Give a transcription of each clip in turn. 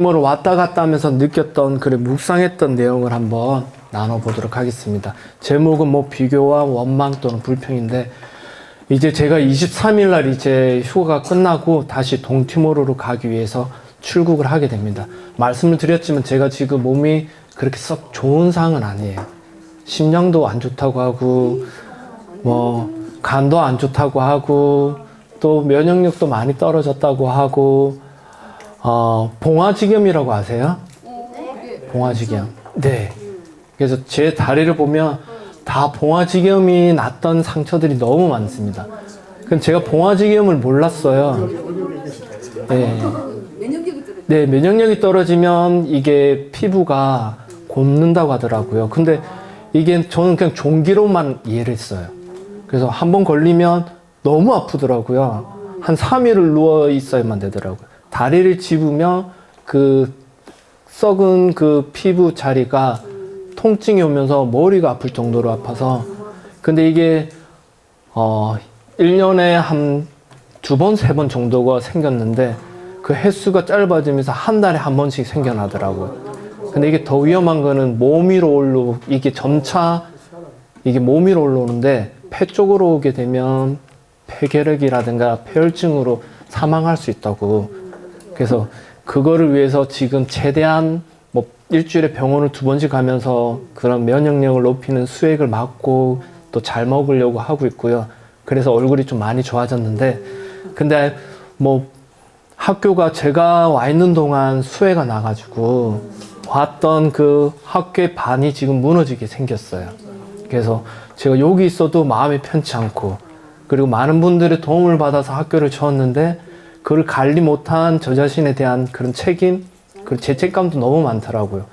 뭐를 왔다 갔다 하면서 느꼈던 그런 묵상했던 내용을 한번 나눠보도록 하겠습니다. 제목은 뭐 비교와 원망 또는 불평인데, 이제 제가 23일 날 이제 휴가가 끝나고 다시 동티모르로 가기 위해서 출국을 하게 됩니다. 말씀을 드렸지만 제가 지금 몸이 그렇게 썩 좋은 상은 아니에요. 심장도 안 좋다고 하고, 뭐 간도 안 좋다고 하고, 또 면역력도 많이 떨어졌다고 하고, 봉화지겸이라고 아세요? 봉화지겸. 네. 그래서 제 다리를 보면 다 봉화지겸이 났던 상처들이 너무 많습니다. 그럼 제가 봉화지겸을 몰랐어요. 네. 네, 면역력이 떨어지면 이게 피부가 곪는다고 하더라고요. 근데 이게 저는 그냥 종기로만 이해를 했어요. 그래서 한번 걸리면 너무 아프더라고요. 한 3일을 누워 있어야만 되더라고요. 다리를 집으면 그 썩은 그 피부 자리가 통증이 오면서 머리가 아플 정도로 아파서, 근데 이게 1년에 한 2번, 3번 정도가 생겼는데 그 횟수가 짧아지면서 한 달에 한 번씩 생겨나더라고요. 근데 이게 더 위험한 거는 몸 위로 이게 점차 이게 몸 위로 올라오는데 폐 쪽으로 오게 되면 폐결핵이라든가 폐혈증으로 사망할 수 있다고. 그래서 그거를 위해서 지금 최대한 뭐 일주일에 병원을 2번씩 가면서 그런 면역력을 높이는 수액을 맞고 또 잘 먹으려고 하고 있고요. 그래서 얼굴이 좀 많이 좋아졌는데, 근데 뭐 학교가 제가 와 있는 동안 수해가 나가지고 왔던 그 학교의 반이 지금 무너지게 생겼어요. 그래서 제가 여기 있어도 마음이 편치 않고, 그리고 많은 분들의 도움을 받아서 학교를 지웠는데 그걸 관리 못한 저 자신에 대한 그런 책임, 그리고 죄책감도 너무 많더라고요.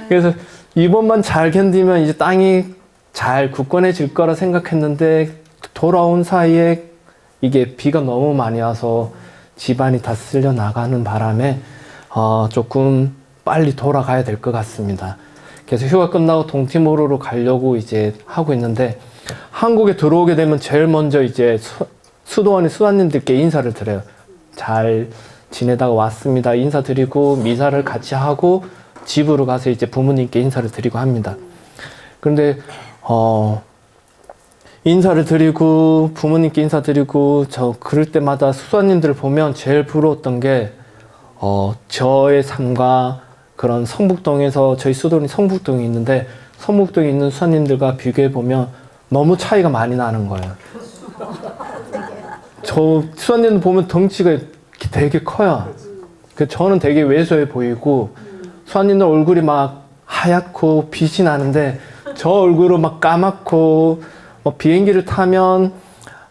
그래서 이번만 잘 견디면 이제 땅이 잘 굳건해질 거라 생각했는데 돌아온 사이에 이게 비가 너무 많이 와서 집안이 다 쓸려 나가는 바람에 조금 빨리 돌아가야 될 것 같습니다. 그래서 휴가 끝나고 동티모르로 가려고 이제 하고 있는데, 한국에 들어오게 되면 제일 먼저 이제 수도원의 수사님들께 인사를 드려요. 잘 지내다가 왔습니다. 인사드리고 미사를 같이 하고 집으로 가서 이제 부모님께 인사를 드리고 합니다. 그런데 인사를 드리고 부모님께 인사드리고 저 그럴 때마다 수사님들을 보면 제일 부러웠던 게 저의 삶과 그런 성북동에서, 저희 수도원이 성북동에 있는데 성북동에 있는 수사님들과 비교해 보면 너무 차이가 많이 나는 거예요. 저 수사님들 보면 덩치가 되게 커요. 저는 되게 왜소해 보이고 수사님들 얼굴이 막 하얗고 빛이 나는데 저 얼굴은 막 까맣고, 뭐 비행기를 타면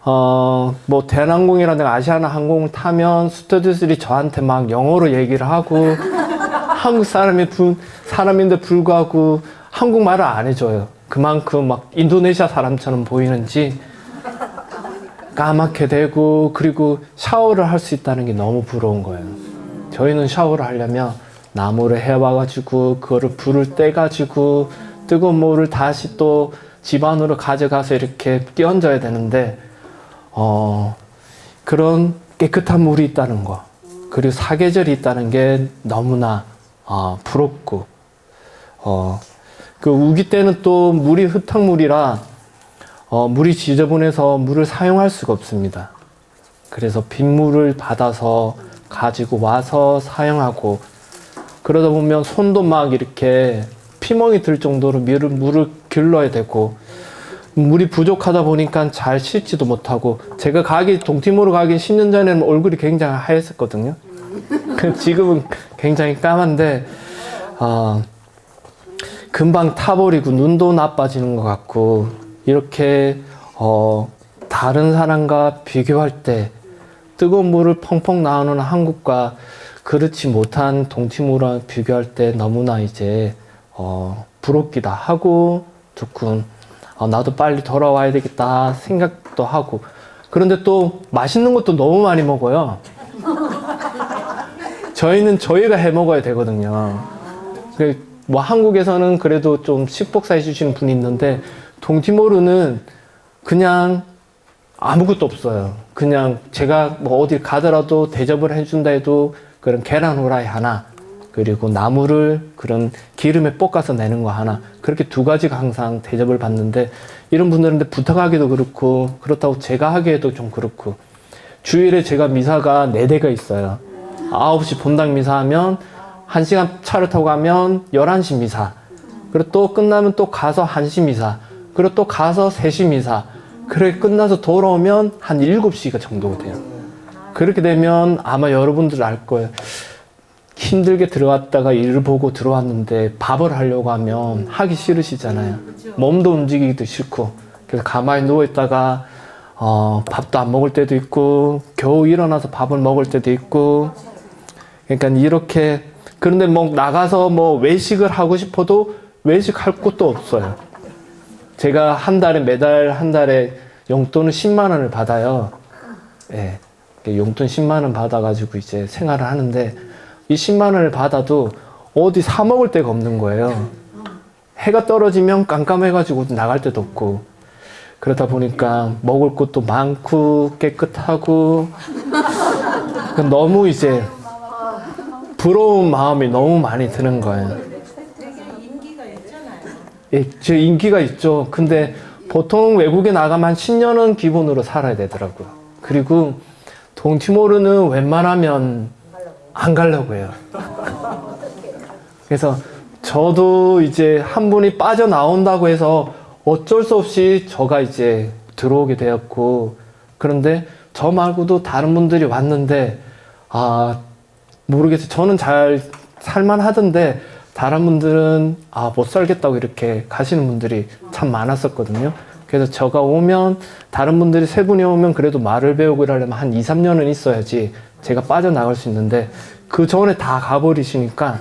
뭐 대한항공이라든가 아시아나 항공을 타면 스튜어디스들이 저한테 막 영어로 얘기를 하고 한국 사람인데 불구하고 한국말을 안 해줘요. 그만큼 막 인도네시아 사람처럼 보이는지 까맣게 되고, 그리고 샤워를 할 수 있다는 게 너무 부러운 거예요. 저희는 샤워를 하려면 나무를 해와가지고 그거를 불을 떼가지고 뜨거운 물을 다시 또 집 안으로 가져가서 이렇게 끼얹어야 되는데 그런 깨끗한 물이 있다는 거, 그리고 사계절이 있다는 게 너무나 부럽고, 그 우기 때는 또 물이 흙탕물이라 물이 지저분해서 물을 사용할 수가 없습니다. 그래서 빗물을 받아서 가지고 와서 사용하고, 그러다 보면 손도 막 이렇게 피멍이 들 정도로 물을 길러야 되고, 물이 부족하다 보니까 잘 씻지도 못하고, 제가 동티모르 가기 10년 전에는 얼굴이 굉장히 하였었거든요. 지금은 굉장히 까만데 금방 타버리고 눈도 나빠지는 것 같고, 이렇게 다른 사람과 비교할 때 뜨거운 물을 펑펑 나오는 한국과 그렇지 못한 동티모르와 비교할 때 너무나 이제 부럽기도 하고, 조금 나도 빨리 돌아와야 되겠다 생각도 하고, 그런데 또 맛있는 것도 너무 많이 먹어요. 저희는 저희가 해 먹어야 되거든요. 뭐 한국에서는 그래도 좀 식복사 해주시는 분이 있는데 동티모르는 그냥 아무것도 없어요. 그냥 제가 뭐 어딜 가더라도 대접을 해준다 해도 그런 계란 후라이 하나, 그리고 나물을 그런 기름에 볶아서 내는 거 하나, 그렇게 두 가지가 항상 대접을 받는데, 이런 분들한테 부탁하기도 그렇고, 그렇다고 제가 하기에도 좀 그렇고, 주일에 제가 미사가 4대가 있어요. 9시 본당 미사하면 1시간 차를 타고 가면 11시 미사, 그리고 또 끝나면 또 가서 1시 미사, 그리고 또 가서 3시 미사, 그렇게 끝나서 돌아오면 한 7시가 정도가 돼요. 그렇게 되면 아마 여러분들 알 거예요. 힘들게 들어갔다가 일을 보고 들어왔는데 밥을 하려고 하면 하기 싫으시잖아요. 몸도 움직이기도 싫고, 그래서 가만히 누워있다가 밥도 안 먹을 때도 있고, 겨우 일어나서 밥을 먹을 때도 있고, 그러니까 이렇게, 그런데 뭐 나가서 뭐 외식을 하고 싶어도 외식할 곳도 없어요. 제가 매달 한 달에 용돈을 10만 원을 받아요. 예. 용돈 10만 원 받아가지고 이제 생활을 하는데, 이 10만 원을 받아도 어디 사 먹을 데가 없는 거예요. 해가 떨어지면 깜깜해가지고 나갈 데도 없고, 그러다 보니까 먹을 것도 많고 깨끗하고, 너무 이제 부러운 마음이 너무 많이 드는 거예요. 예, 제 인기가 있죠. 근데 보통 외국에 나가면 한 10년은 기본으로 살아야 되더라고요. 그리고 동티모르는 웬만하면 안 가려고 해요. 그래서 저도 이제 한 분이 빠져나온다고 해서 어쩔 수 없이 저가 이제 들어오게 되었고, 그런데 저 말고도 다른 분들이 왔는데, 모르겠어요. 저는 잘 살만 하던데, 다른 분들은 못 살겠다고 이렇게 가시는 분들이 참 많았었거든요. 그래서 저가 오면, 다른 분들이 3분이 오면 그래도 말을 배우고 이러려면 한 2, 3년은 있어야지 제가 빠져나갈 수 있는데, 그 전에 다 가버리시니까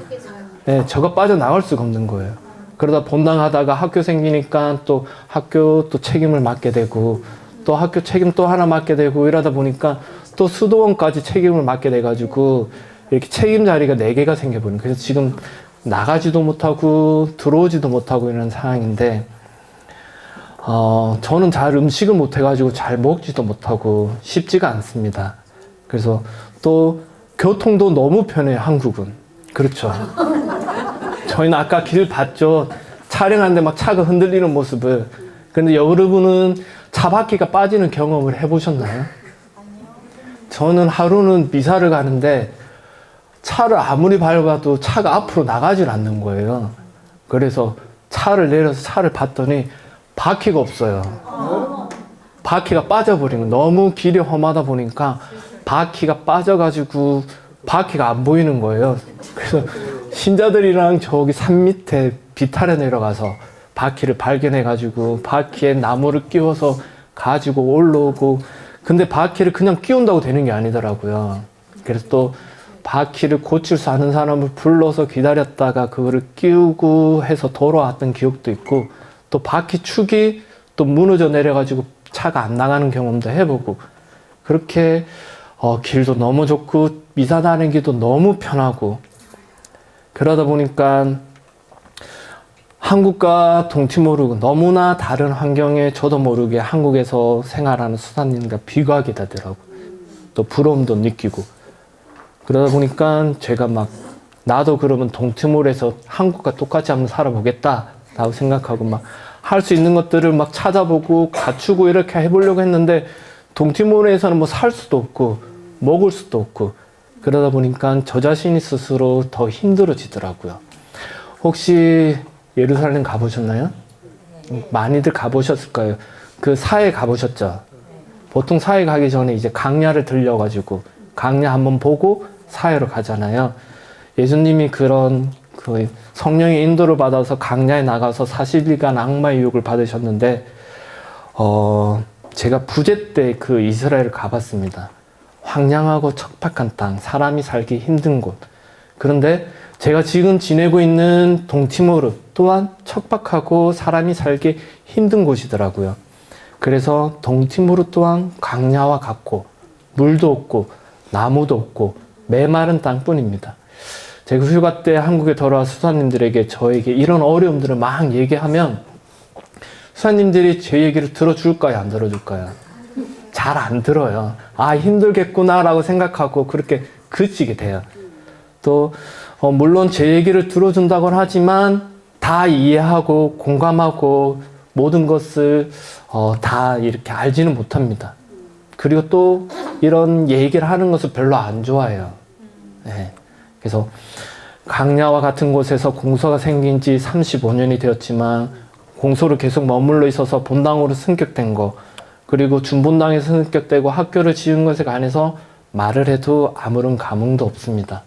네, 저가 빠져나갈 수가 없는 거예요. 그러다 본당 하다가 학교 생기니까 또 학교 또 책임을 맡게 되고, 또 학교 책임 또 하나 맡게 되고, 이러다 보니까 또 수도원까지 책임을 맡게 돼가지고 이렇게 책임 자리가 4개가 생겨버린 거예요. 그래서 지금 나가지도 못하고 들어오지도 못하고 이런 상황인데, 저는 잘 음식을 못해가지고 잘 먹지도 못하고 쉽지가 않습니다. 그래서 또 교통도 너무 편해요, 한국은. 그렇죠. 저희는 아까 길 봤죠. 촬영하는데 막 차가 흔들리는 모습을. 근데 여러분은 차 바퀴가 빠지는 경험을 해보셨나요? 저는 하루는 미사를 가는데 차를 아무리 밟아도 차가 앞으로 나가질 않는 거예요. 그래서 차를 내려서 차를 봤더니 바퀴가 없어요. 바퀴가 빠져버린 거예요. 너무 길이 험하다 보니까 바퀴가 빠져가지고 바퀴가 안 보이는 거예요. 그래서 신자들이랑 저기 산 밑에 비탈에 내려가서 바퀴를 발견해가지고 바퀴에 나무를 끼워서 가지고 올라오고, 근데 바퀴를 그냥 끼운다고 되는 게 아니더라고요. 그래서 또 바퀴를 고칠 수 아는 사람을 불러서 기다렸다가 그거를 끼우고 해서 돌아왔던 기억도 있고, 또 바퀴 축이 또 무너져 내려가지고 차가 안 나가는 경험도 해보고, 그렇게 길도 너무 좋고 미사 다니기도 너무 편하고, 그러다 보니까 한국과 동티모르 너무나 다른 환경에 저도 모르게 한국에서 생활하는 수사님과 비교하게 되더라고요. 또 부러움도 느끼고, 그러다 보니까 제가 막 나도 그러면 동티모르에서 한국과 똑같이 한번 살아보겠다 라고 생각하고 막 할 수 있는 것들을 막 찾아보고 갖추고 이렇게 해보려고 했는데, 동티모르에서는 뭐 살 수도 없고 먹을 수도 없고, 그러다 보니까 저 자신이 스스로 더 힘들어지더라고요. 혹시 예루살렘 가보셨나요? 많이들 가보셨을 거예요. 그 사해 가보셨죠? 보통 사해 가기 전에 이제 강야를 들려가지고 강야 한번 보고 사해로 가잖아요. 예수님이 그런 그 성령의 인도를 받아서 강야에 나가서 40일간 악마의 유혹을 받으셨는데, 제가 부제 때 그 이스라엘을 가봤습니다. 황량하고 척박한 땅, 사람이 살기 힘든 곳. 그런데 제가 지금 지내고 있는 동티모르 또한 척박하고 사람이 살기 힘든 곳이더라고요. 그래서 동티모르 또한 강야와 같고 물도 없고 나무도 없고 메마른 땅뿐입니다. 제가 휴가 때 한국에 돌아와 수사님들에게 저에게 이런 어려움들을 막 얘기하면 수사님들이 제 얘기를 들어줄까요, 안 들어줄까요? 잘 안 들어요. 아, 힘들겠구나라고 생각하고 그렇게 그치게 돼요. 또 물론 제 얘기를 들어준다곤 하지만 다 이해하고 공감하고 모든 것을 다 이렇게 알지는 못합니다. 그리고 또 이런 얘기를 하는 것을 별로 안 좋아해요. 네. 그래서 강야와 같은 곳에서 공소가 생긴 지 35년이 되었지만 공소로 계속 머물러 있어서 본당으로 승격된 거, 그리고 준본당에서 승격되고 학교를 지은 것에 관해서 말을 해도 아무런 감흥도 없습니다.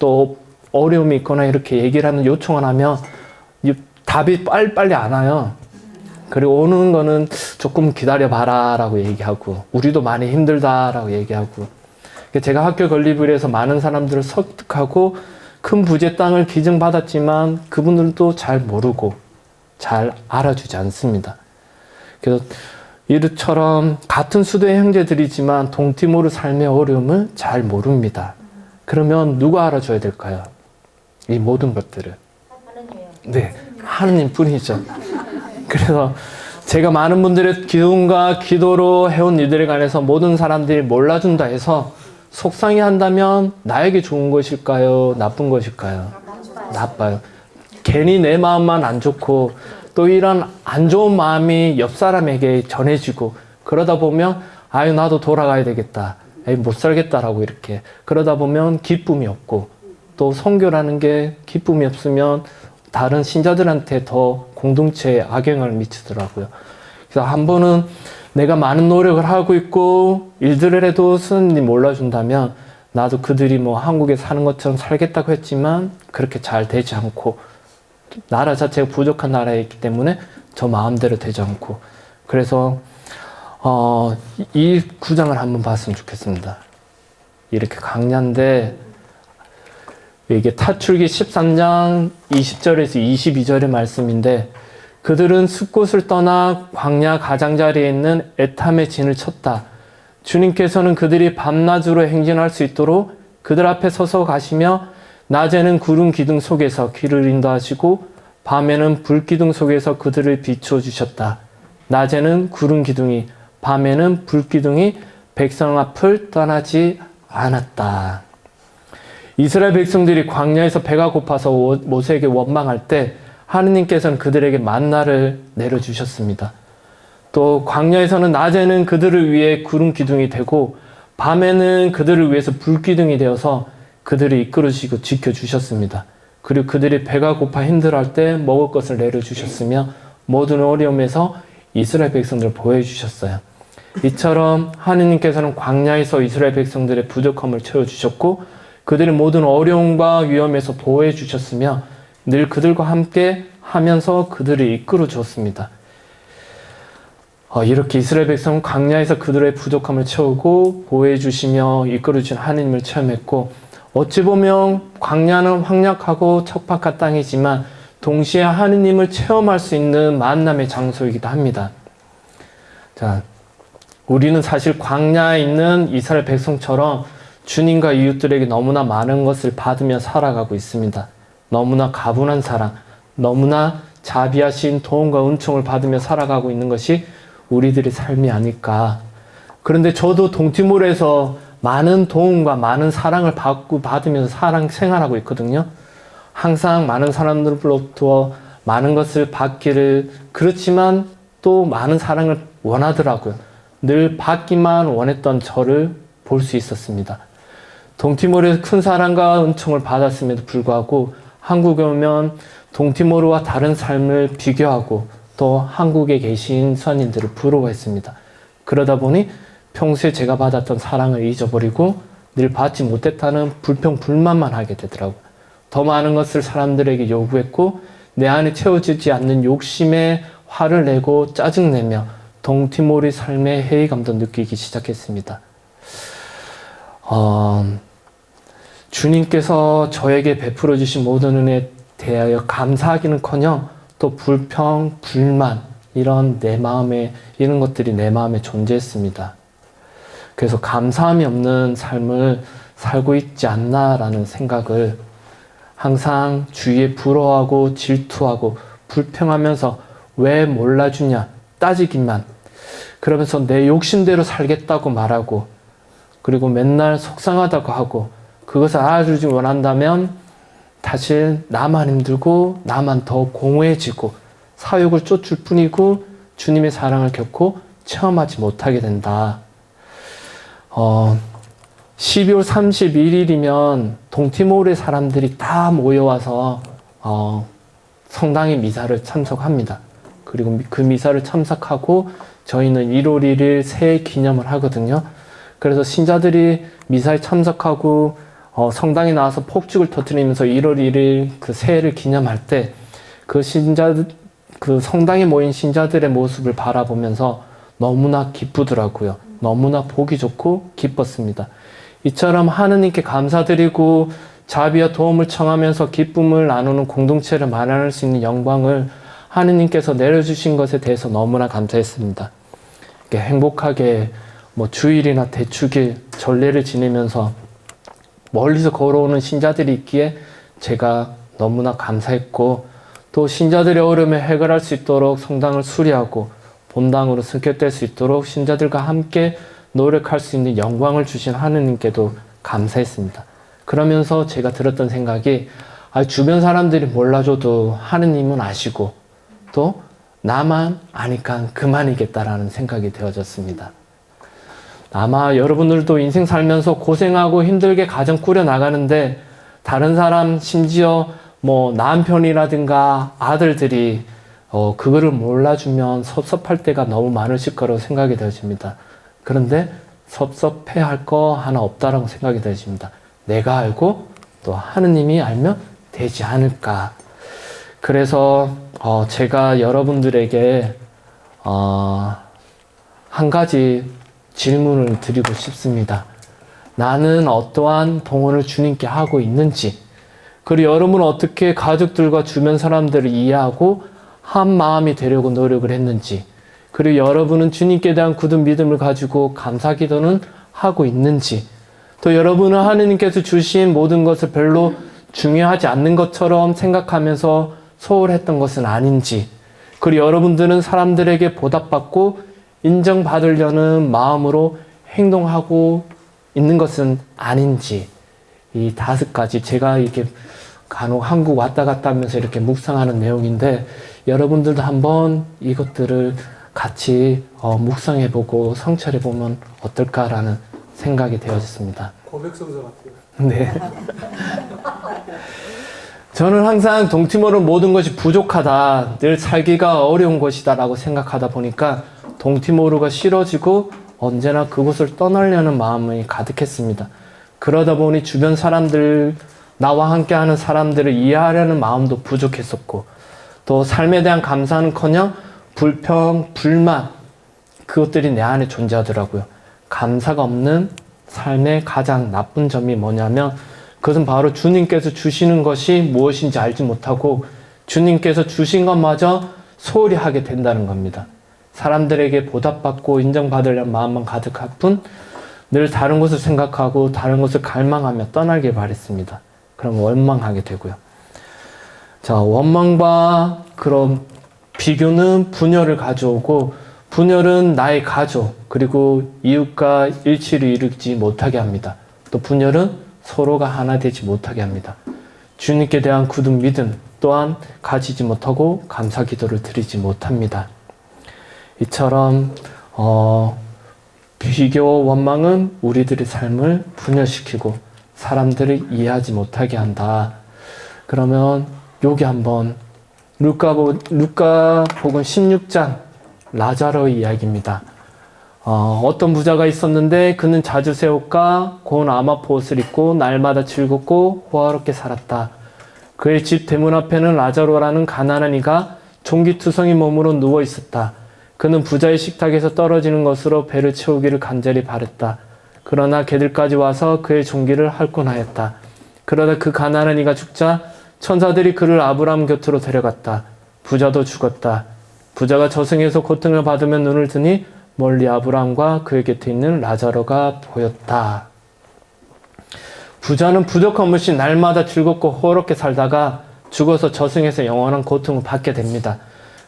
또 어려움이 있거나 이렇게 얘기를 하는 요청을 하면 답이 빨리빨리 안 와요. 그리고 오는 거는 조금 기다려봐라 라고 얘기하고, 우리도 많이 힘들다 라고 얘기하고, 제가 학교 건립을 해서 많은 사람들을 설득하고 큰 부지의 땅을 기증받았지만 그분들도 잘 모르고 잘 알아주지 않습니다. 그래서 이처럼 같은 수도의 형제들이지만 동티모르 삶의 어려움을 잘 모릅니다. 그러면 누가 알아줘야 될까요? 이 모든 것들을. 네, 하느님 뿐이죠. 그래서 제가 많은 분들의 기도와 기도로 해온 일들에 관해서 모든 사람들이 몰라준다 해서 속상해한다면 나에게 좋은 것일까요? 나쁜 것일까요? 나빠요. 괜히 내 마음만 안 좋고 또 이런 안 좋은 마음이 옆 사람에게 전해지고 그러다 보면 아유 나도 돌아가야 되겠다. 에이, 못 살겠다라고 이렇게 그러다 보면 기쁨이 없고, 또 선교라는 게 기쁨이 없으면 다른 신자들한테 더 공동체에 악영향을 미치더라고요. 그래서 한 번은 내가 많은 노력을 하고 있고 일들을 해도 스님이 몰라준다면 나도 그들이 뭐 한국에 사는 것처럼 살겠다고 했지만 그렇게 잘 되지 않고, 나라 자체가 부족한 나라에 있기 때문에 저 마음대로 되지 않고, 그래서 이 구장을 한번 봤으면 좋겠습니다. 이렇게 강야인데 이게 타출기 13장 20절에서 22절의 말씀인데, 그들은 숲곳을 떠나 광야 가장자리에 있는 에탐의 진을 쳤다. 주님께서는 그들이 밤낮으로 행진할 수 있도록 그들 앞에 서서 가시며 낮에는 구름 기둥 속에서 길을 인도하시고 밤에는 불 기둥 속에서 그들을 비추어 주셨다. 낮에는 구름 기둥이, 밤에는 불 기둥이 백성 앞을 떠나지 않았다. 이스라엘 백성들이 광야에서 배가 고파서 모세에게 원망할 때 하느님께서는 그들에게 만나를 내려주셨습니다. 또 광야에서는 낮에는 그들을 위해 구름 기둥이 되고 밤에는 그들을 위해서 불 기둥이 되어서 그들을 이끌어주시고 지켜주셨습니다. 그리고 그들이 배가 고파 힘들어할 때 먹을 것을 내려주셨으며 모든 어려움에서 이스라엘 백성들을 보호해주셨어요. 이처럼 하느님께서는 광야에서 이스라엘 백성들의 부족함을 채워주셨고 그들의 모든 어려움과 위험에서 보호해주셨으며 늘 그들과 함께 하면서 그들을 이끌어 주었습니다. 이렇게 이스라엘 백성은 광야에서 그들의 부족함을 채우고 보호해 주시며 이끌어 주신 하느님을 체험했고, 어찌 보면 광야는 황량하고 척박한 땅이지만 동시에 하느님을 체험할 수 있는 만남의 장소이기도 합니다. 자, 우리는 사실 광야에 있는 이스라엘 백성처럼 주님과 이웃들에게 너무나 많은 것을 받으며 살아가고 있습니다. 너무나 가분한 사랑, 너무나 자비하신 도움과 은총을 받으며 살아가고 있는 것이 우리들의 삶이 아닐까. 그런데 저도 동티모르에서 많은 도움과 많은 사랑을 받으면서 생활하고 있거든요. 항상 많은 사람들로부터 많은 것을 받기를, 그렇지만 또 많은 사랑을 원하더라고요. 늘 받기만 원했던 저를 볼 수 있었습니다. 동티모르에서 큰 사랑과 은총을 받았음에도 불구하고 한국에 오면 동티모르와 다른 삶을 비교하고 또 한국에 계신 선인들을 부러워했습니다. 그러다 보니 평소에 제가 받았던 사랑을 잊어버리고 늘 받지 못했다는 불평불만만 하게 되더라고요. 더 많은 것을 사람들에게 요구했고 내 안에 채워지지 않는 욕심에 화를 내고 짜증내며 동티모르의 삶의 회의감도 느끼기 시작했습니다. 주님께서 저에게 베풀어 주신 모든 은혜에 대하여 감사하기는커녕 또 불평, 불만 이런 이런 것들이 내 마음에 존재했습니다. 그래서 감사함이 없는 삶을 살고 있지 않나라는 생각을 항상 주위에 부러워하고 질투하고 불평하면서 왜 몰라주냐 따지기만, 그러면서 내 욕심대로 살겠다고 말하고, 그리고 맨날 속상하다고 하고, 그것을 알아주지 원한다면 사실 나만 힘들고 나만 더 공허해지고 사욕을 쫓을 뿐이고 주님의 사랑을 결코 체험하지 못하게 된다. 12월 31일이면 동티모르의 사람들이 다 모여와서 성당의 미사를 참석합니다. 그리고 그 미사를 참석하고 저희는 1월 1일 새해 기념을 하거든요. 그래서 신자들이 미사에 참석하고 성당에 나와서 폭죽을 터뜨리면서 1월 1일 그 새해를 기념할 때 그 성당에 모인 신자들의 모습을 바라보면서 너무나 기쁘더라고요. 너무나 보기 좋고 기뻤습니다. 이처럼 하느님께 감사드리고 자비와 도움을 청하면서 기쁨을 나누는 공동체를 마련할 수 있는 영광을 하느님께서 내려주신 것에 대해서 너무나 감사했습니다. 행복하게 주일이나 대축일 전례를 지내면서 멀리서 걸어오는 신자들이 있기에 제가 너무나 감사했고, 또 신자들의 어려움을 해결할 수 있도록 성당을 수리하고 본당으로 승격될 수 있도록 신자들과 함께 노력할 수 있는 영광을 주신 하느님께도 감사했습니다. 그러면서 제가 들었던 생각이, 주변 사람들이 몰라줘도 하느님은 아시고 또 나만 아니까 그만이겠다라는 생각이 되어졌습니다. 아마 여러분들도 인생 살면서 고생하고 힘들게 가정 꾸려 나가는데 다른 사람, 심지어 남편이라든가 아들들이 그거를 몰라주면 섭섭할 때가 너무 많으실 거라고 생각이 되어집니다. 그런데 섭섭해할 거 하나 없다라고 생각이 되어집니다. 내가 알고 또 하느님이 알면 되지 않을까. 그래서 제가 여러분들에게 한 가지 질문을 드리고 싶습니다. 나는 어떠한 봉헌을 주님께 하고 있는지, 그리고 여러분은 어떻게 가족들과 주변 사람들을 이해하고 한 마음이 되려고 노력을 했는지, 그리고 여러분은 주님께 대한 굳은 믿음을 가지고 감사 기도는 하고 있는지, 또 여러분은 하느님께서 주신 모든 것을 별로 중요하지 않는 것처럼 생각하면서 소홀했던 것은 아닌지, 그리고 여러분들은 사람들에게 보답받고 인정받으려는 마음으로 행동하고 있는 것은 아닌지, 이 5가지, 제가 이렇게 간혹 한국 왔다 갔다 하면서 이렇게 묵상하는 내용인데, 여러분들도 한번 이것들을 같이 묵상해보고 성찰해보면 어떨까라는 생각이 되어졌습니다. 고백성사 같아요. 네. 저는 항상 동티모르는 모든 것이 부족하다, 늘 살기가 어려운 것이다 라고 생각하다 보니까 동티모르가 싫어지고 언제나 그곳을 떠나려는 마음이 가득했습니다. 그러다 보니 주변 사람들, 나와 함께하는 사람들을 이해하려는 마음도 부족했었고, 또 삶에 대한 감사는커녕 불평, 불만, 그것들이 내 안에 존재하더라고요. 감사가 없는 삶의 가장 나쁜 점이 뭐냐면, 그것은 바로 주님께서 주시는 것이 무엇인지 알지 못하고 주님께서 주신 것마저 소홀히 하게 된다는 겁니다. 사람들에게 보답받고 인정받으려는 마음만 가득할 뿐 늘 다른 것을 생각하고 다른 것을 갈망하며 떠나길 바랬습니다. 그럼 원망하게 되고요. 자, 원망과 그런 비교는 분열을 가져오고, 분열은 나의 가족 그리고 이웃과 일치를 이루지 못하게 합니다. 또 분열은 서로가 하나 되지 못하게 합니다. 주님께 대한 굳은 믿음 또한 가지지 못하고 감사 기도를 드리지 못합니다. 이처럼 비교와 원망은 우리들의 삶을 분열시키고 사람들을 이해하지 못하게 한다. 그러면 여기 한번 루카복음 16장 라자로의 이야기입니다. 어떤 부자가 있었는데 그는 자주 새 옷과 고운 아마포 옷을 입고 날마다 즐겁고 호화롭게 살았다. 그의 집 대문 앞에는 라자로라는 가난한 이가 종기투성이 몸으로 누워 있었다. 그는 부자의 식탁에서 떨어지는 것으로 배를 채우기를 간절히 바랬다. 그러나 개들까지 와서 그의 종기를 할곤하였다. 그러다 그 가난한 이가 죽자 천사들이 그를 아브라함 곁으로 데려갔다. 부자도 죽었다. 부자가 저승에서 고통을 받으며 눈을 뜨니 멀리 아브라함과 그의 곁에 있는 라자로가 보였다. 부자는 부족한 없이 날마다 즐겁고 호롭게 살다가 죽어서 저승에서 영원한 고통을 받게 됩니다.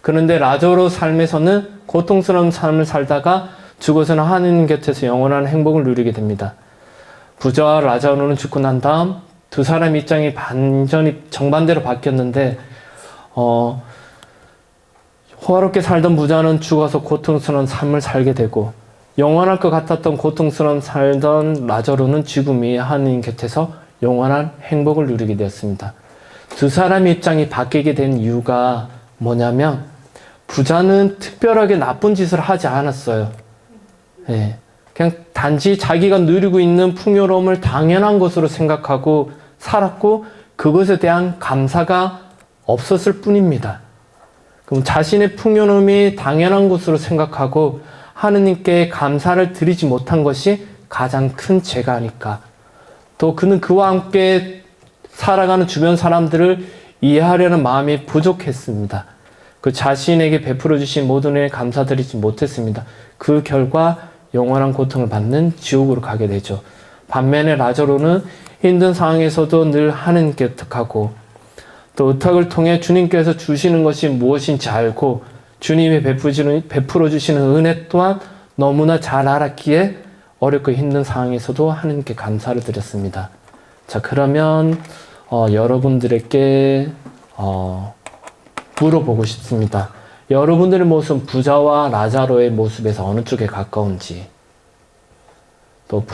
그런데 라자로 삶에서는 고통스러운 삶을 살다가 죽어서는 하느님 곁에서 영원한 행복을 누리게 됩니다. 부자와 라자로는 죽고 난 다음 두 사람 입장이 완전히 정반대로 바뀌었는데 호화롭게 살던 부자는 죽어서 고통스러운 삶을 살게 되고 영원할 것 같았던 고통스러운 살던 라자로는 죽음이 하느님 곁에서 영원한 행복을 누리게 되었습니다. 두 사람의 입장이 바뀌게 된 이유가 뭐냐면 부자는 특별하게 나쁜 짓을 하지 않았어요. 예, 그냥 단지 자기가 누리고 있는 풍요로움을 당연한 것으로 생각하고 살았고 그것에 대한 감사가 없었을 뿐입니다. 그럼 자신의 풍요로움이 당연한 것으로 생각하고 하느님께 감사를 드리지 못한 것이 가장 큰 죄가 아닐까. 또 그는 그와 함께 살아가는 주변 사람들을 이해하려는 마음이 부족했습니다. 그 자신에게 베풀어 주신 모든 은혜에 감사드리지 못했습니다. 그 결과 영원한 고통을 받는 지옥으로 가게 되죠. 반면에 라자로는 힘든 상황에서도 늘 하느님께 의탁하고 또 의탁을 통해 주님께서 주시는 것이 무엇인지 알고 주님이 베풀어 주시는 은혜 또한 너무나 잘 알았기에 어렵고 힘든 상황에서도 하느님께 감사를 드렸습니다. 자, 그러면 여러분들에게 물어보고 싶습니다. 여러분들의 모습은 부자와 라자로의 모습에서 어느 쪽에 가까운지, 또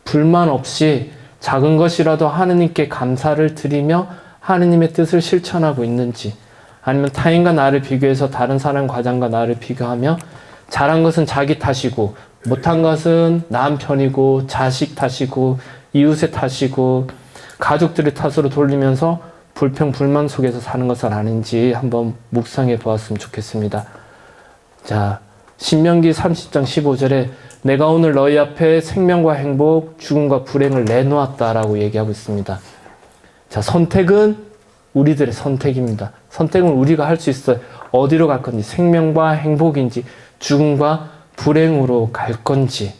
불만 없이 작은 것이라도 하느님께 감사를 드리며 하느님의 뜻을 실천하고 있는지, 아니면 타인과 나를 비교해서 다른 사람 과장과 나를 비교하며 잘한 것은 자기 탓이고 못한 것은 남 편이고 자식 탓이고 이웃의 탓이고 가족들의 탓으로 돌리면서 불평 불만 속에서 사는 것은 아닌지 한번 묵상해 보았으면 좋겠습니다. 자, 신명기 30장 15절에 내가 오늘 너희 앞에 생명과 행복, 죽음과 불행을 내놓았다라고 얘기하고 있습니다. 자, 선택은 우리들의 선택입니다. 선택은 우리가 할 수 있어요. 어디로 갈 건지, 생명과 행복인지, 죽음과 불행으로 갈 건지.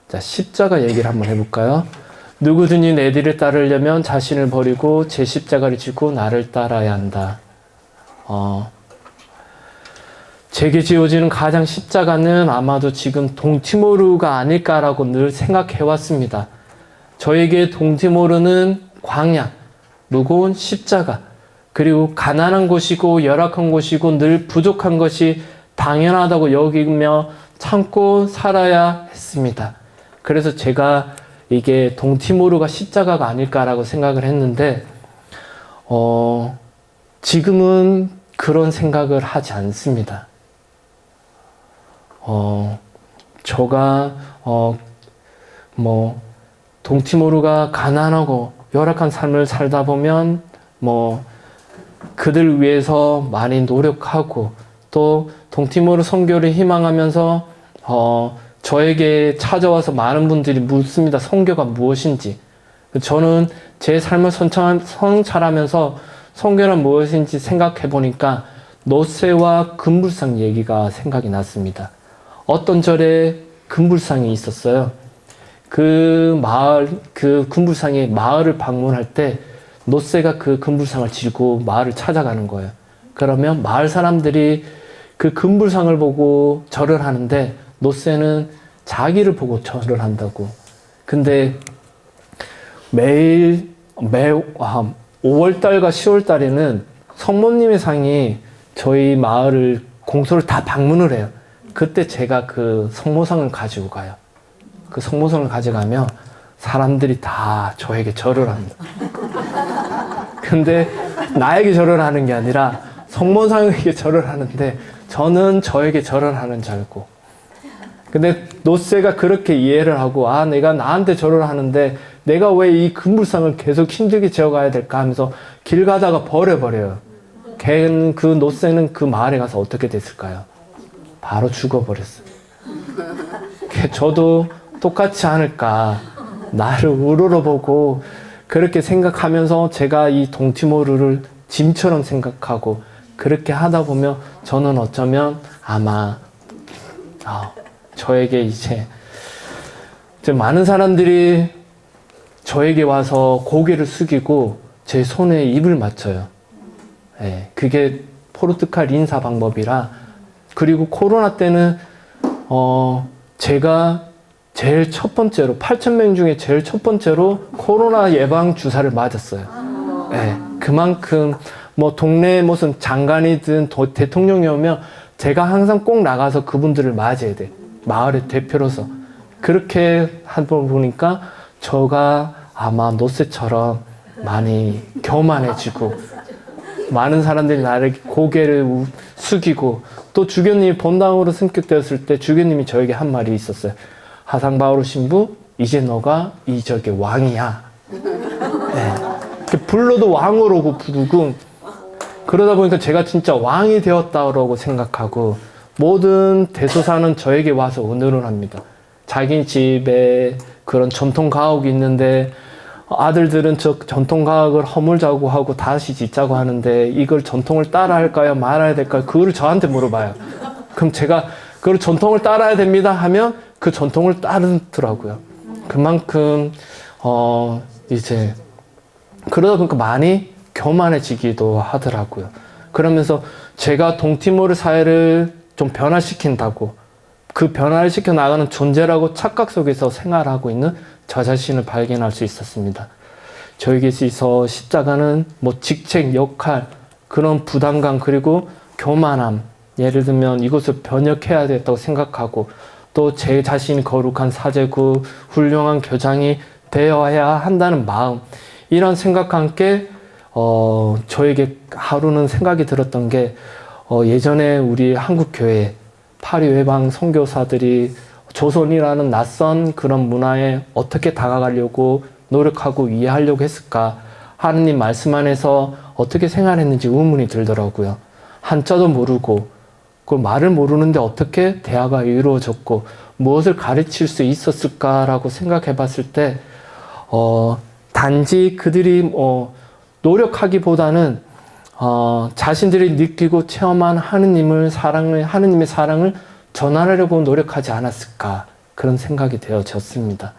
자, 십자가 얘기를 한번 해볼까요? 누구든지 내 뒤를 따르려면 자신을 버리고 제 십자가를 지고 나를 따라야 한다. 제게 지어지는 가장 십자가는 아마도 지금 동티모르가 아닐까라고 늘 생각해왔습니다. 저에게 동티모르는 광야, 무거운 십자가, 그리고 가난한 곳이고 열악한 곳이고 늘 부족한 것이 당연하다고 여기며 참고 살아야 했습니다. 그래서 제가 이게 동티모르가 십자가가 아닐까라고 생각을 했는데 지금은 그런 생각을 하지 않습니다. 저가 동티모르가 가난하고 열악한 삶을 살다 보면 그들 위해서 많이 노력하고 또 동티모르 선교를 희망하면서 저에게 찾아와서 많은 분들이 묻습니다. 선교가 무엇인지. 저는 제 삶을 성찰하면서 선교란 무엇인지 생각해 보니까 노새와 금불상 얘기가 생각이 났습니다. 어떤 절에 금불상이 있었어요. 그 금불상이 마을을 방문할 때 노새가 그 금불상을 지고 마을을 찾아가는 거예요. 그러면 마을 사람들이 그 금불상을 보고 절을 하는데 노새는 자기를 보고 절을 한다고. 근데 매일 5월달과 10월달에는 성모님의 상이 저희 마을을 공소를 다 방문을 해요. 그때 제가 그 성모상을 가지고 가요. 그 성모상을 가져가면 사람들이 다 저에게 절을 합니다. 근데 나에게 절을 하는 게 아니라 성모상에게 절을 하는데 저는 저에게 절을 하는 줄 알고. 근데 노새가 그렇게 이해를 하고 내가 나한테 절을 하는데 내가 왜 이 금불상을 계속 힘들게 지어가야 될까 하면서 길 가다가 버려버려요. 그 노새는 그 마을에 가서 어떻게 됐을까요? 바로 죽어버렸어요. 저도 똑같지 않을까. 나를 우러러보고 그렇게 생각하면서 제가 이 동티모르를 짐처럼 생각하고 그렇게 하다 보면 저는 어쩌면 아마 저에게 이제 많은 사람들이 저에게 와서 고개를 숙이고 제 손에 입을 맞춰요. 예, 그게 포르투갈 인사 방법이라. 그리고 코로나 때는 제가 제일 첫 번째로 8,000명 중에 제일 첫 번째로 코로나 예방 주사를 맞았어요. 예, 그만큼 뭐 동네 무슨 장관이든 대통령이 오면 제가 항상 꼭 나가서 그분들을 맞아야 돼. 마을의 대표로서. 그렇게 하다 보니까 저가 아마 노새처럼 많이 교만해지고 많은 사람들이 나를 고개를 숙이고, 또 주교님이 본당으로 승격되었을 때 주교님이 저에게 한 말이 있었어요. 하상바오로 신부, 이제 너가 이 지역의 왕이야. 네. 불러도 왕으로 부르고, 그러다 보니까 제가 진짜 왕이 되었다고 생각하고, 모든 대소사는 저에게 와서 의논을 합니다. 자기 집에 그런 전통 가옥이 있는데 아들들은 저 전통 가옥을 허물자고 하고 다시 짓자고 하는데 이걸 전통을 따라 할까요? 말아야 될까요? 그거를 저한테 물어봐요. 그럼 제가 그걸 전통을 따라야 됩니다 하면 그 전통을 따르더라고요. 그만큼 이제 그러다 보니까 많이 교만해지기도 하더라고요. 그러면서 제가 동티모르 사회를 좀 변화시킨다고, 그 변화를 시켜 나가는 존재라고 착각 속에서 생활하고 있는 저 자신을 발견할 수 있었습니다. 저에게 있어 십자가는 뭐 직책, 역할, 그런 부담감, 그리고 교만함, 예를 들면 이것을 변혁해야 되겠다고 생각하고, 또 제 자신이 거룩한 사제고 훌륭한 교장이 되어야 한다는 마음, 이런 생각과 함께 저에게 하루는 생각이 들었던 게, 예전에 우리 한국교회 파리외방 선교사들이 조선이라는 낯선 그런 문화에 어떻게 다가가려고 노력하고 이해하려고 했을까? 하느님 말씀 안에서 어떻게 생활했는지 의문이 들더라고요. 한자도 모르고, 그 말을 모르는데 어떻게 대화가 이루어졌고, 무엇을 가르칠 수 있었을까라고 생각해 봤을 때, 단지 그들이 노력하기보다는 자신들이 느끼고 체험한 하느님의 사랑을 전하려고 노력하지 않았을까, 그런 생각이 되어졌습니다.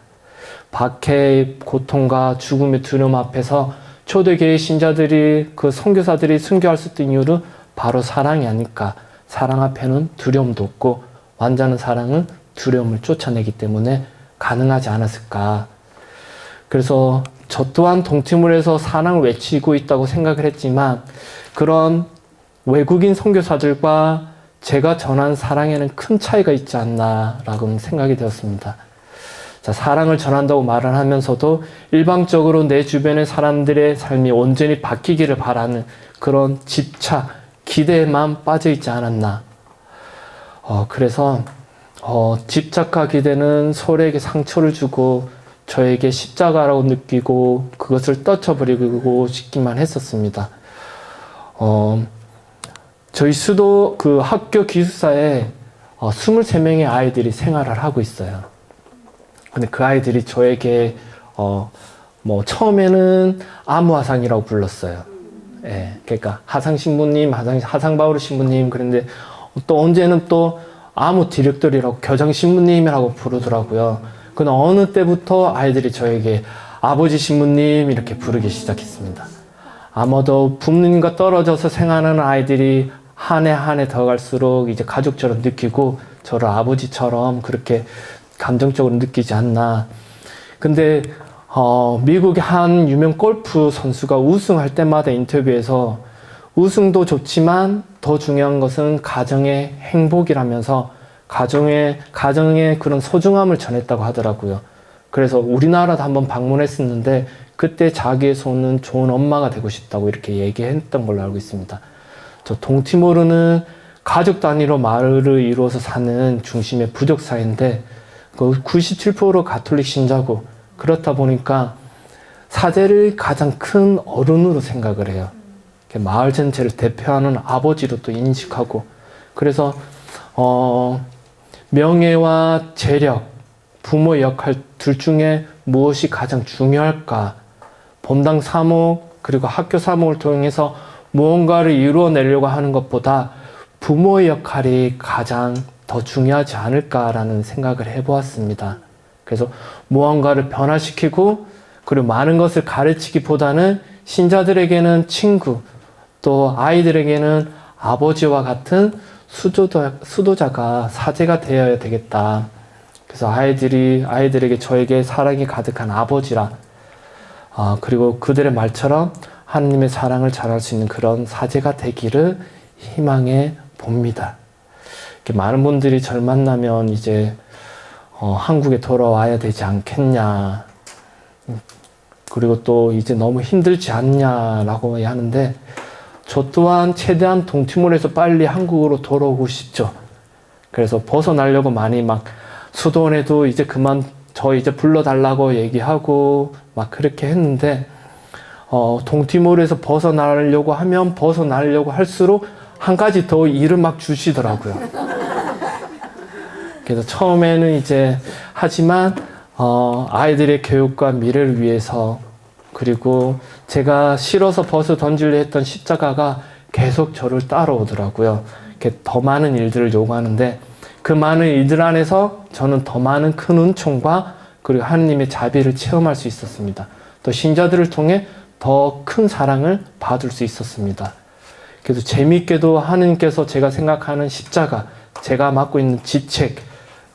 박해의 고통과 죽음의 두려움 앞에서 초대교회 신자들이, 그 선교사들이 순교할 수 있던 이유는 바로 사랑이 아닐까. 사랑 앞에는 두려움도 없고 완전한 사랑은 두려움을 쫓아내기 때문에 가능하지 않았을까. 그래서 저 또한 동티모르에서 사랑을 외치고 있다고 생각을 했지만, 그런 외국인 선교사들과 제가 전한 사랑에는 큰 차이가 있지 않나라고 생각이 되었습니다. 자, 사랑을 전한다고 말을 하면서도 일방적으로 내 주변의 사람들의 삶이 온전히 바뀌기를 바라는 그런 집착, 기대에만 빠져 있지 않았나. 그래서 집착과 기대는 서로에게 상처를 주고 저에게 십자가라고 느끼고 그것을 떨쳐버리고 싶기만 했었습니다. 저희 수도 그 학교 기숙사에 23명의 아이들이 생활을 하고 있어요. 근데 그 아이들이 저에게 처음에는 아무하상이라고 불렀어요. 예, 그러니까 하상 신부님, 하상 바오르 신부님. 그런데 또 언제는 또 아무 디렉터리라고, 교장 신부님이라고 부르더라고요. 근데 어느 때부터 아이들이 저에게 아버지 신부님 이렇게 부르기 시작했습니다. 아마도 부모님과 떨어져서 생활하는 아이들이 한 해 더 갈수록 이제 가족처럼 느끼고 저를 아버지처럼 그렇게 감정적으로 느끼지 않나. 근데 미국의 한 유명 골프 선수가 우승할 때마다 인터뷰에서 우승도 좋지만 더 중요한 것은 가정의 행복이라면서 가정의 그런 소중함을 전했다고 하더라고요. 그래서 우리나라도 한번 방문했었는데 그때 자기의 손은 좋은 엄마가 되고 싶다고 이렇게 얘기했던 걸로 알고 있습니다. 저 동티모르는 가족 단위로 마을을 이루어서 사는 중심의 부족 사회인데 97% 가톨릭 신자고, 그렇다 보니까 사제를 가장 큰 어른으로 생각을 해요. 마을 전체를 대표하는 아버지로 또 인식하고, 그래서 명예와 재력, 부모의 역할 둘 중에 무엇이 가장 중요할까? 본당 사목 그리고 학교 사목을 통해서 무언가를 이루어내려고 하는 것보다 부모의 역할이 가장 더 중요하지 않을까라는 생각을 해보았습니다. 그래서 무언가를 변화시키고 그리고 많은 것을 가르치기보다는 신자들에게는 친구, 또 아이들에게는 아버지와 같은 수도자가 사제가 되어야 되겠다. 그래서 아이들에게 저에게 사랑이 가득한 아버지라, 그리고 그들의 말처럼 하나님의 사랑을 잘할 수 있는 그런 사제가 되기를 희망해 봅니다. 이렇게 많은 분들이 저를 만나면 이제 한국에 돌아와야 되지 않겠냐, 그리고 또 이제 너무 힘들지 않냐라고 하는데, 저 또한 최대한 동티모르에서 빨리 한국으로 돌아오고 싶죠. 그래서 벗어나려고 많이 막 수도원에도 이제 저 이제 불러달라고 얘기하고 막 그렇게 했는데, 동티모르에서 벗어나려고 할수록 한 가지 더 일을 막 주시더라고요. 그래서 처음에는 이제 하지만 아이들의 교육과 미래를 위해서, 그리고 제가 싫어서 벗어 던지려 했던 십자가가 계속 저를 따라오더라고요. 이렇게 더 많은 일들을 요구하는데, 그 많은 일들 안에서 저는 더 많은 큰 은총과 그리고 하느님의 자비를 체험할 수 있었습니다. 또 신자들을 통해 더 큰 사랑을 받을 수 있었습니다. 그래서 재미있게도 하느님께서 제가 생각하는 십자가, 제가 맡고 있는 지책,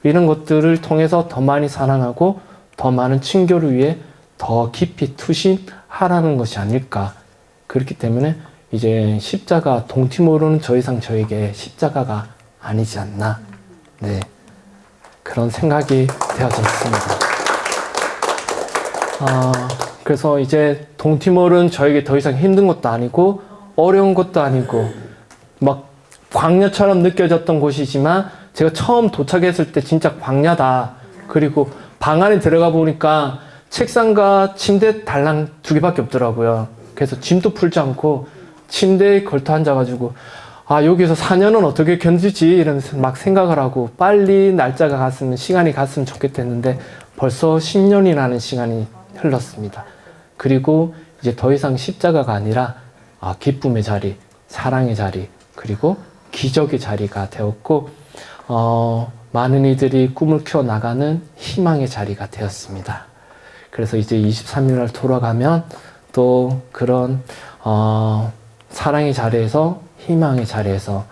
이런 것들을 통해서 더 많이 사랑하고 더 많은 친교를 위해 더 깊이 투신하라는 것이 아닐까. 그렇기 때문에 이제 십자가, 동티모르는 더 이상 저에게 십자가가 아니지 않나. 네, 그런 생각이 되어졌습니다. 그래서 이제 동티모르는 저에게 더 이상 힘든 것도 아니고 어려운 것도 아니고 막 광야처럼 느껴졌던 곳이지만, 제가 처음 도착했을 때 진짜 광야다. 그리고 방 안에 들어가 보니까 책상과 침대 달랑 2개밖에 없더라고요. 그래서 짐도 풀지 않고 침대에 걸터 앉아가지고 여기서 4년은 어떻게 견디지? 이런 막 생각을 하고, 빨리 시간이 갔으면 좋겠다는데 벌써 10년이라는 시간이 흘렀습니다. 그리고 이제 더 이상 십자가가 아니라 기쁨의 자리, 사랑의 자리, 그리고 기적의 자리가 되었고, 많은 이들이 꿈을 키워나가는 희망의 자리가 되었습니다. 그래서 이제 23일 돌아가면 또 그런 사랑의 자리에서, 희망의 자리에서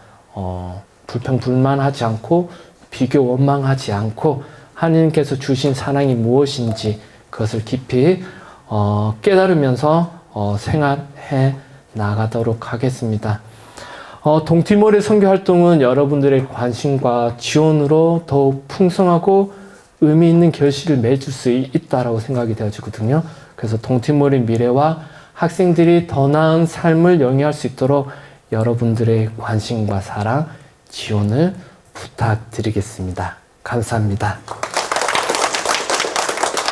불평불만하지 않고 비교 원망하지 않고 하나님께서 주신 사랑이 무엇인지 그것을 깊이 깨달으면서 생활해 나가도록 하겠습니다. 동티모르 선교 활동은 여러분들의 관심과 지원으로 더욱 풍성하고 의미 있는 결실을 맺을 수 있다라고 생각이 되어지거든요. 그래서 동티모르의 미래와 학생들이 더 나은 삶을 영위할 수 있도록 여러분들의 관심과 사랑, 지원을 부탁드리겠습니다. 감사합니다.